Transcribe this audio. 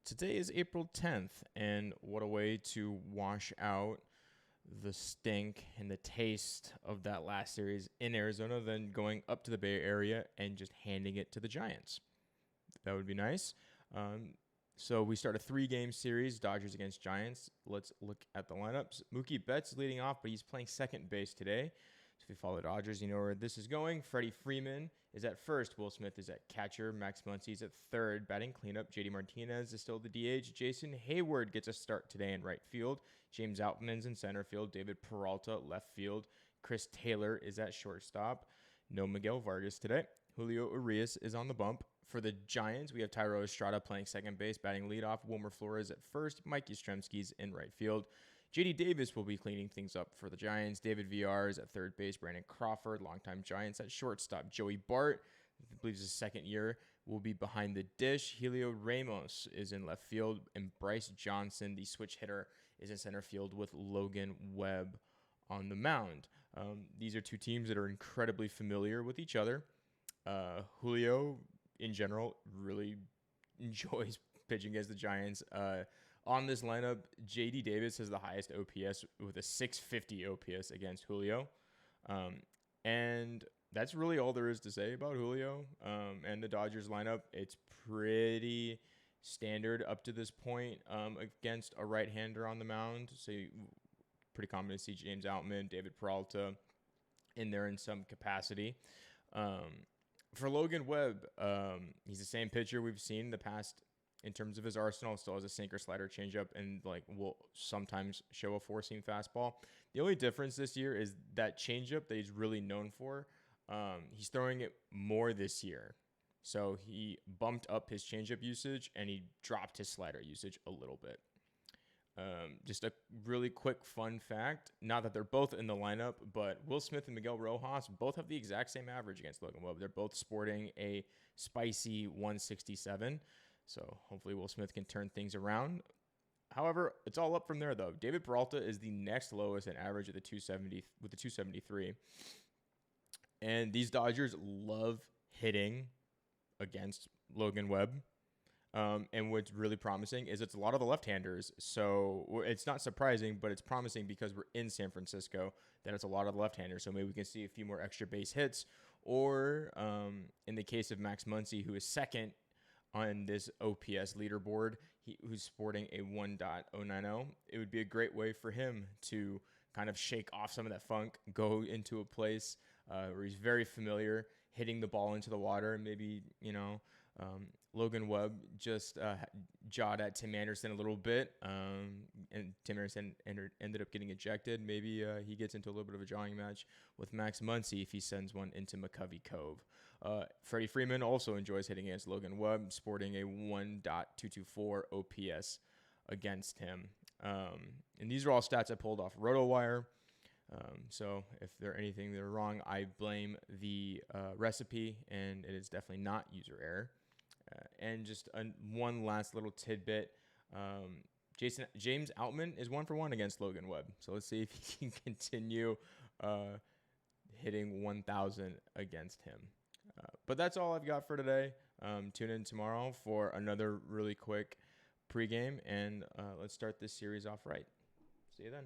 Today is April 10th, and what a way to wash out the stink and the taste of that last series in Arizona than going up to the Bay Area and just handing it to the Giants. That would be nice. So we start a 3-game series, Dodgers against Giants. Let's look at the lineups. Mookie Betts leading off, but he's playing second base today. So if you follow the Dodgers, you know where this is going. Freddie Freeman is at first. Will Smith is at catcher. Max Muncy is at third, batting cleanup. JD Martinez is still the DH. Jason Hayward gets a start today in right field. James Outman's in center field. David Peralta left field. Chris Taylor is at shortstop. No Miguel Vargas today. Julio Urias is on the bump. For the Giants, we have Tyro Estrada playing second base, batting leadoff. Wilmer Flores at first. Mike Yastrzemski's in right field. JD Davis will be cleaning things up for the Giants. David Villar is at third base. Brandon Crawford, longtime Giants, at shortstop. Joey Bart, I believe his second year, will be behind the dish. Helio Ramos is in left field. And Bryce Johnson, the switch hitter, is in center field with Logan Webb on the mound. These are two teams that are incredibly familiar with each other. Julio, in general, really enjoys pitching against the Giants. On this lineup, JD Davis has the highest OPS with a 650 OPS against Julio. And that's really all there is to say about Julio and the Dodgers lineup. It's pretty standard up to this point against a right-hander on the mound. So pretty common to see James Outman, David Peralta in there in some capacity. For Logan Webb, he's the same pitcher we've seen the past in terms of his arsenal. Still has a sinker, slider, changeup, and will sometimes show a four-seam fastball. The only difference this year is that changeup that he's really known for. He's throwing it more this year. So he bumped up his changeup usage and he dropped his slider usage a little bit. Just a really quick fun fact, not that they're both in the lineup, but Will Smith and Miguel Rojas both have the exact same average against Logan Webb. They're both sporting a spicy 167. So hopefully Will Smith can turn things around. However, it's all up from there, though. David Peralta is the next lowest in average at the 270 with the 273. And these Dodgers love hitting against Logan Webb. And what's really promising is it's a lot of the left-handers. So it's not surprising, but it's promising because we're in San Francisco that it's a lot of the left-handers. So maybe we can see a few more extra base hits. Or in the case of Max Muncy, who is second on this OPS leaderboard, who's sporting a 1.090, it would be a great way for him to kind of shake off some of that funk, go into a place where he's very familiar, hitting the ball into the water. Maybe, Logan Webb just jawed at Tim Anderson a little bit, and Tim Anderson ended up getting ejected. Maybe he gets into a little bit of a jawing match with Max Muncy if he sends one into McCovey Cove. Freddie Freeman also enjoys hitting against Logan Webb, sporting a 1.224 OPS against him. And these are all stats I pulled off RotoWire. So if there's anything that are wrong, I blame the recipe, and it is definitely not user error. And just one last little tidbit. James Outman is 1-for-1 against Logan Webb. So let's see if he can continue hitting 1,000 against him. But that's all I've got for today. Tune in tomorrow for another really quick pregame, and let's start this series off right. See you then.